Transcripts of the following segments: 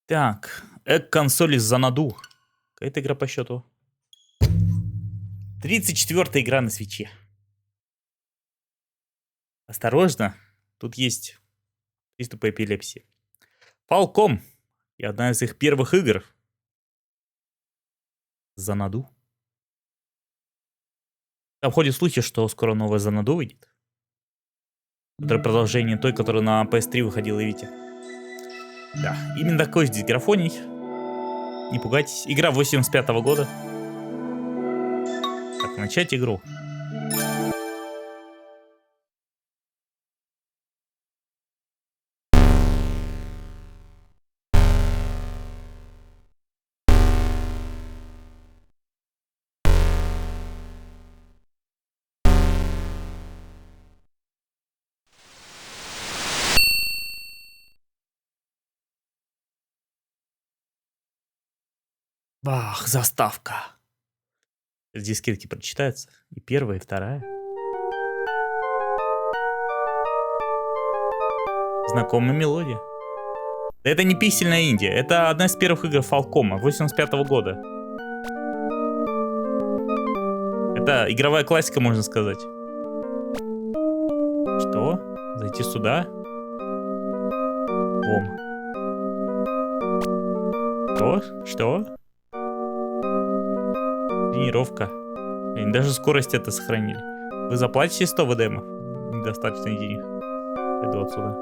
Так, консоль из Xanadu. Какая-то игра по счету. 34-я игра на свече. Осторожно, тут есть приступы эпилепсии. Falcom. И одна из их первых игр. Xanadu. Там ходят слухи, что скоро новая Xanadu выйдет. Которая продолжение той, которая на PS3 выходила, видите. Да, именно такой здесь графоний. Не пугайтесь. Игра 85-го года. Так, начать игру. Бах, заставка. Здесь скидки прочитаются. И первая, и вторая. Знакомая мелодия. Да это не пиксельная Индия. Это одна из первых игр Falcom 85-го года. Это игровая классика, можно сказать. Что? Зайти сюда? Бом. Что? Тренировка. Блин, даже скорость это сохранили. Вы заплатите 100 ВДМов? Недостаточно денег. Иду отсюда.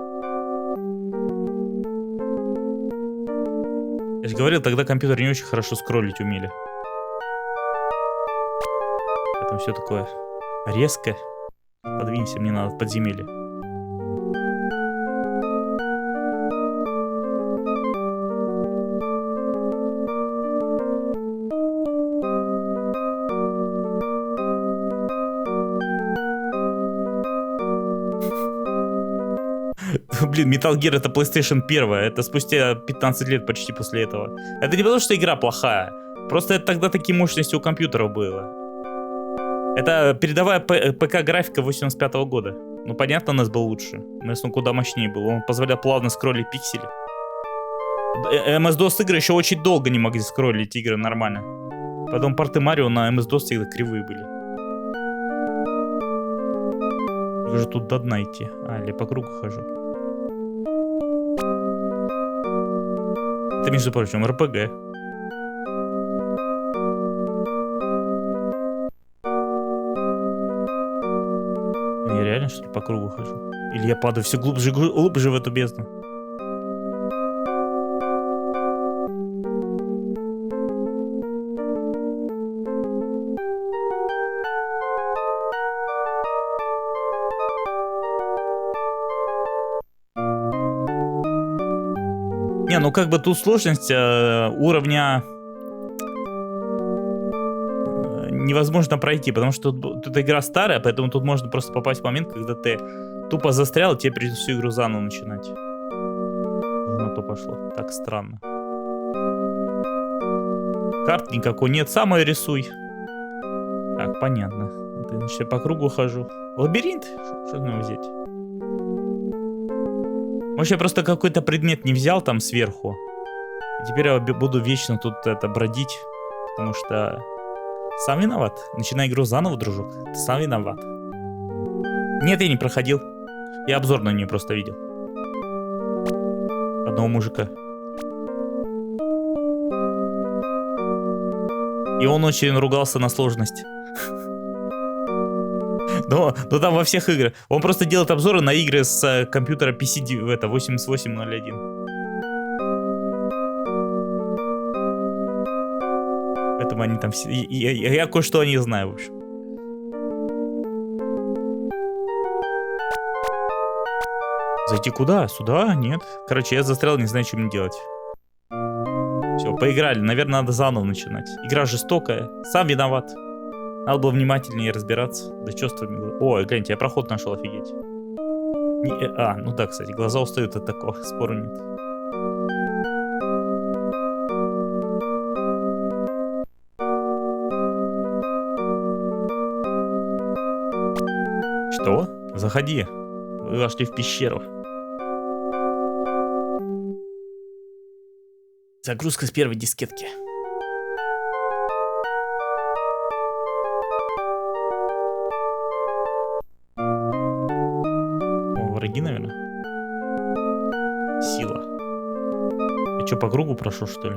Я же говорил, тогда компьютер не очень хорошо скроллить умели. Поэтому все такое резко. Подвинься, мне надо в подземелье. Блин, Metal Gear это PlayStation 1. Это спустя 15 лет почти после этого. Это не потому, что игра плохая. Просто это тогда такие мощности у компьютеров было. Это передовая ПК-графика 85-го года. Ну, понятно, у нас был лучше. NES он куда мощнее был. Он позволял плавно скроллить пиксели. MS-DOS игры еще очень долго не могли скроллить игры нормально. Потом порты Марио на MS-DOS всегда кривые были. Вы же тут до дна идти. А, или по кругу хожу. Это, между прочим, РПГ. Я реально, что ли, по кругу хожу? Или я падаю все глубже и глубже в эту бездну? Не, ну как бы тут сложность уровня невозможно пройти, потому что тут игра старая, поэтому тут можно просто попасть в момент, когда ты тупо застрял, и тебе придется всю игру заново начинать. На то пошло. Так странно. Карт никакой нет, сам ее рисуй. Так, понятно. Значит, я по кругу хожу. Лабиринт? Что надо взять? Может, я просто какой-то предмет не взял там сверху. И теперь я буду вечно тут бродить. Потому что сам виноват. Начинай игру заново, дружок. Ты сам виноват. Нет, я не проходил. Я обзор на нее просто видел. Одного мужика. И он очень ругался на сложность. Но там во всех играх. Он просто делает обзоры на игры с компьютера PC 8801. Поэтому они там все... Я кое-что о них знаю, в общем. Зайти куда? Сюда? Нет. Короче, я застрял, не знаю, что мне делать. Все, поиграли. Наверное, надо заново начинать. Игра жестокая. Сам виноват. Надо было внимательнее разбираться. Да чувствами. Ой, гляньте, я проход нашел, офигеть. Ну да, кстати, глаза устают от такого, спору нет. Что? Заходи. Вы вошли в пещеру. Загрузка с первой дискетки. О, враги, наверное. Сила. Я что, по кругу прошу, что ли?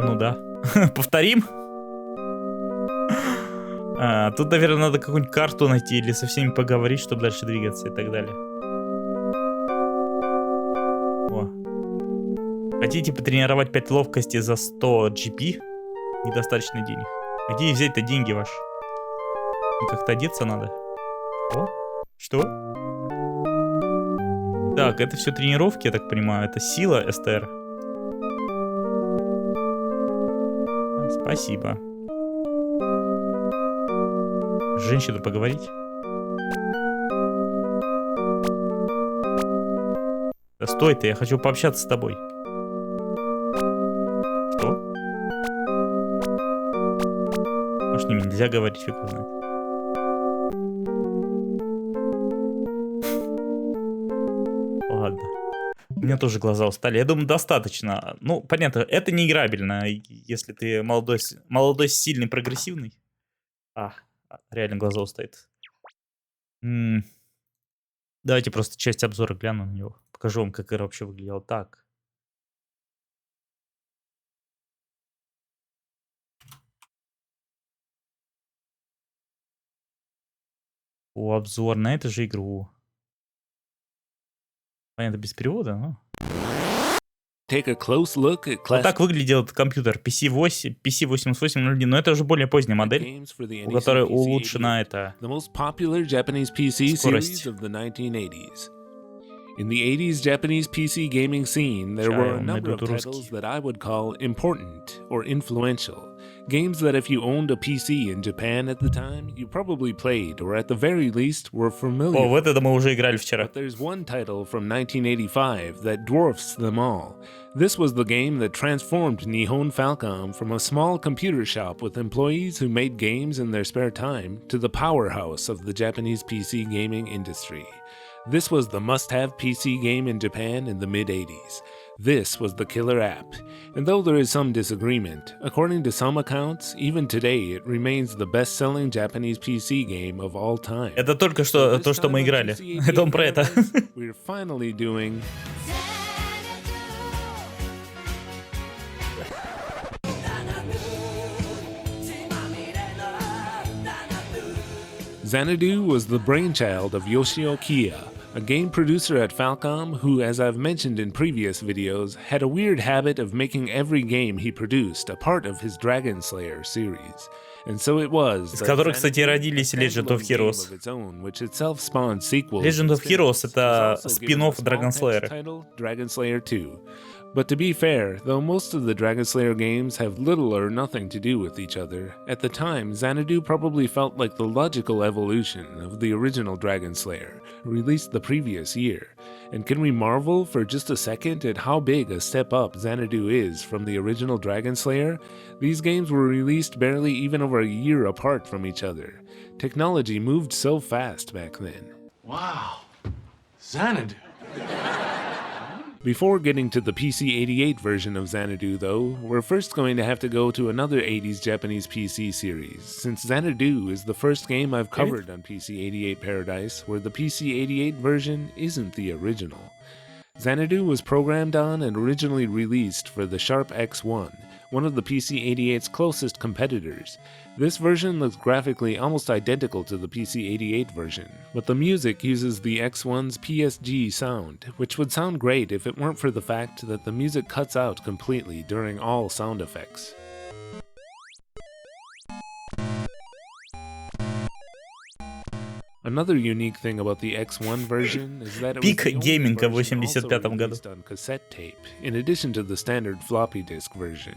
Ну да. Повторим? Тут, наверное, надо какую-нибудь карту найти или со всеми поговорить, чтобы дальше двигаться и так далее. О. Хотите потренировать 5 ловкости за 100 GP? Недостаточно денег. Где взять-то деньги ваши? Как-то одеться надо. О? Что? Так, это все тренировки, я так понимаю. Это сила СТР. Спасибо. С женщиной поговорить? Да стой ты, я хочу пообщаться с тобой. Что? Может, с ними нельзя говорить, фиг его знает. Ладно. У меня тоже глаза устали. Я думаю, достаточно. Ну, понятно, это не играбельно, если ты молодой, сильный, прогрессивный. Реально глаза устают. Давайте просто часть обзора гляну на него. Покажу вам, как игра вообще выглядела. Так. О, обзор на эту же игру. Понятно, без перевода, но... Take a close look at Вот так выглядел этот компьютер. PC8801, но это уже более поздняя модель, у которой улучшена эта скорость. In the 80s Japanese PC gaming scene, there were a number of titles that I would call important or influential. Games that if you owned a PC in Japan at the time, you probably played or at the very least were familiar. О, вот это мы уже играли вчера. But there's one title from 1985 that dwarfs them all. This was the game that transformed Nihon Falcom from a small computer shop with employees who made games in their spare time to the powerhouse of the Japanese PC gaming industry. This was the must-have PC game in Japan in the mid-80s. This was the killer app. And though there is some disagreement, according to some accounts, even today it remains the best-selling Japanese PC game of all time. Это только что то, что мы играли. Это он про это. We're finally doing... Xanadu was the brainchild of Yoshio Kiya, a game producer at Falcom who, as I've mentioned in previous videos, had a weird habit of making every game he produced a part of his Dragon Slayer series. And so it was. Из которых, кстати, родились Legend of Heroes. Legend of Heroes — это спин-офф Dragon Slayer. Dragon Slayer 2. But to be fair, though most of the Dragon Slayer games have little or nothing to do with each other, at the time Xanadu probably felt like the logical evolution of the original Dragon Slayer, released the previous year. And can we marvel for just a second at how big a step up Xanadu is from the original Dragon Slayer? These games were released barely even over a year apart from each other. Technology moved so fast back then. Wow, Xanadu. Before getting to the PC-88 version of Xanadu though, we're first going to have to go to another 80s Japanese PC series, since Xanadu is the first game I've covered on PC-88 Paradise where the PC-88 version isn't the original. Xanadu was programmed on and originally released for the Sharp X1, one of the PC-88's closest competitors. This version looks graphically almost identical to the PC-88 version, but the music uses the X1's PSG sound, which would sound great if it weren't for the fact that the music cuts out completely during all sound effects. Another unique thing about the X1 version is that it was the only version also released on cassette tape, in addition to the standard floppy disk version.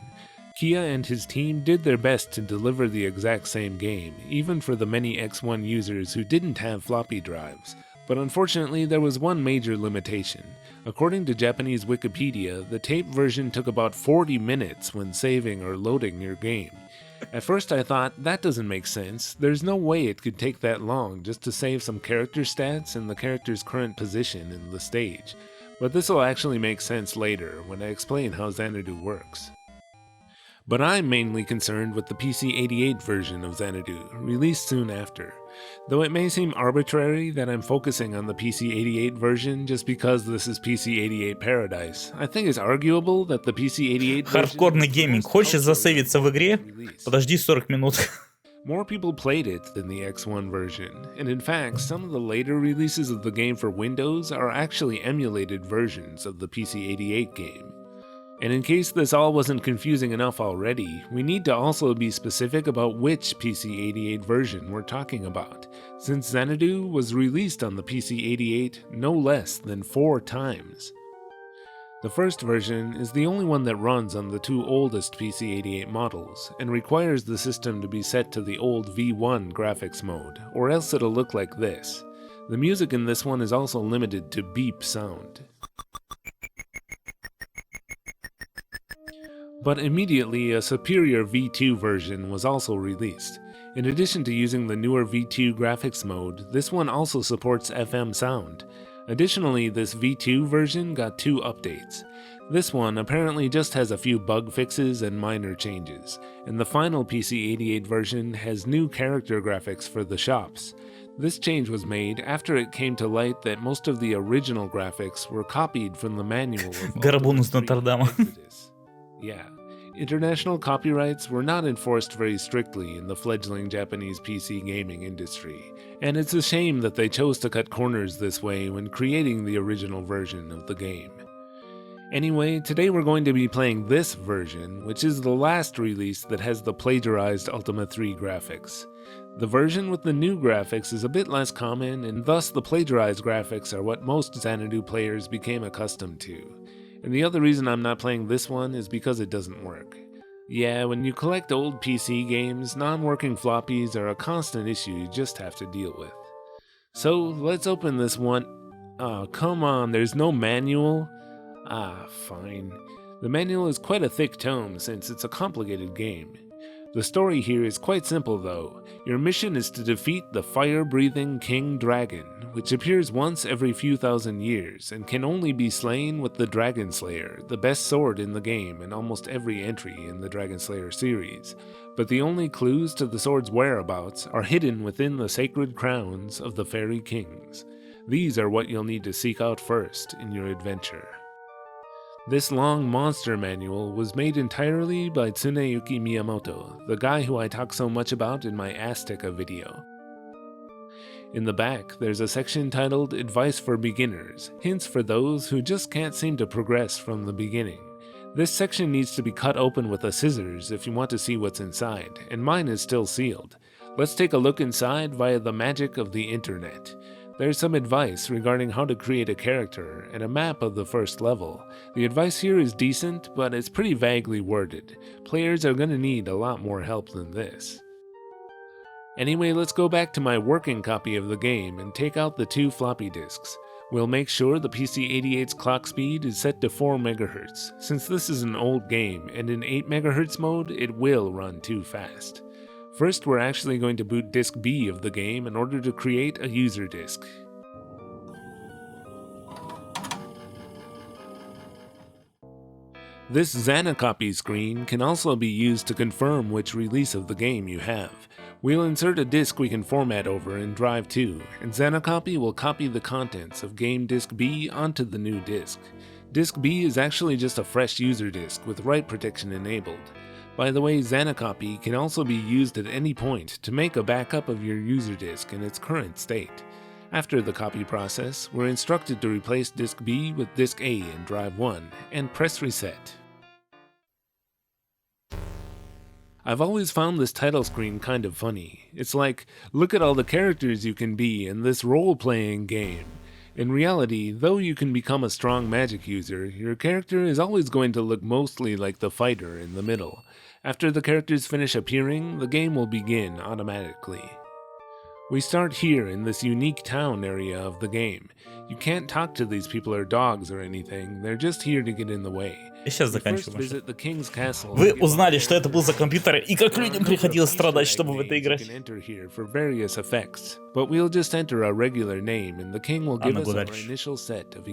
Kia and his team did their best to deliver the exact same game, even for the many X1 users who didn't have floppy drives. But unfortunately, there was one major limitation. According to Japanese Wikipedia, the tape version took about 40 minutes when saving or loading your game. At first I thought, that doesn't make sense. There's no way it could take that long just to save some character stats and the character's current position in the stage. But this will actually make sense later when I explain how Xanadu works. But I'm mainly concerned with the PC-88 version of Xanadu, released soon after. Though it may seem arbitrary that I'm focusing on the PC-88 version just because this is PC-88 Paradise, I think it's arguable that the PC-88 version... Хардкорный гейминг. Хочешь засейвиться в игре? Подожди 40 минут. More people played it than the X1 version, and in fact, some of the later releases of the game for Windows are actually emulated versions of the PC-88 game. And in case this all wasn't confusing enough already, we need to also be specific about which PC-88 version we're talking about, since Xanadu was released on the PC-88 no less than 4 times. The first version is the only one that runs on the 2 oldest PC-88 models, and requires the system to be set to the old V1 graphics mode, or else it'll look like this. The music in this one is also limited to beep sound. But immediately a superior V2 version was also released. In addition to using the newer V2 graphics mode, this one also supports FM sound. Additionally, this V2 version got 2 updates. This one apparently just has a few bug fixes and minor changes, and the final PC-88 version has new character graphics for the shops. This change was made after it came to light that most of the original graphics were copied from the manual of Горбун из Нотр-Дама. Yeah. International copyrights were not enforced very strictly in the fledgling Japanese PC gaming industry, and it's a shame that they chose to cut corners this way when creating the original version of the game. Anyway, today we're going to be playing this version, which is the last release that has the plagiarized Ultima 3 graphics. The version with the new graphics is a bit less common, and thus the plagiarized graphics are what most Xanadu players became accustomed to. And the other reason I'm not playing this one is because it doesn't work. Yeah, when you collect old PC games, non-working floppies are a constant issue you just have to deal with. So, let's open this one. Oh, come on, there's no manual? Ah, fine. The manual is quite a thick tome since it's a complicated game. The story here is quite simple though. Your mission is to defeat the fire-breathing King Dragon, which appears once every few thousand years and can only be slain with the Dragon Slayer, the best sword in the game in almost every entry in the Dragon Slayer series. But the only clues to the sword's whereabouts are hidden within the sacred crowns of the Fairy Kings. These are what you'll need to seek out first in your adventure. This long monster manual was made entirely by Tsuneyuki Miyamoto, the guy who I talk so much about in my Azteca video. In the back, there's a section titled Advice for Beginners, hints for those who just can't seem to progress from the beginning. This section needs to be cut open with a scissors if you want to see what's inside, and mine is still sealed. Let's take a look inside via the magic of the internet. There's some advice regarding how to create a character and a map of the first level. The advice here is decent, but it's pretty vaguely worded. Players are going to need a lot more help than this. Anyway, let's go back to my working copy of the game and take out the 2 floppy disks. We'll make sure the PC-88's clock speed is set to 4 MHz, since this is an old game and in 8 MHz mode it will run too fast. First, we're actually going to boot disk B of the game in order to create a user disk. This Xanacopy screen can also be used to confirm which release of the game you have. We'll insert a disk we can format over in Drive 2, and Xanacopy will copy the contents of game disk B onto the new disk. Disk B is actually just a fresh user disk with write protection enabled. By the way, Xanacopy can also be used at any point to make a backup of your user disk in its current state. After the copy process, we're instructed to replace disk B with disk A in Drive 1 and press reset. I've always found this title screen kind of funny. It's like, look at all the characters you can be in this role-playing game. In reality, though you can become a strong magic user, your character is always going to look mostly like the fighter in the middle. After the characters finish appearing, the game will begin automatically. We start here in this unique town area of the game. You can't talk to these people or dogs or anything, they're just here to get in the way. И сейчас We first заканчиваем. visit the king's castle. Вы узнали, что это был за компьютер, и как людям приходилось страдать, чтобы в это играть. You can enter here for various effects, but we'll just enter our regular name, and the king will give us our Благодаришь. initial set of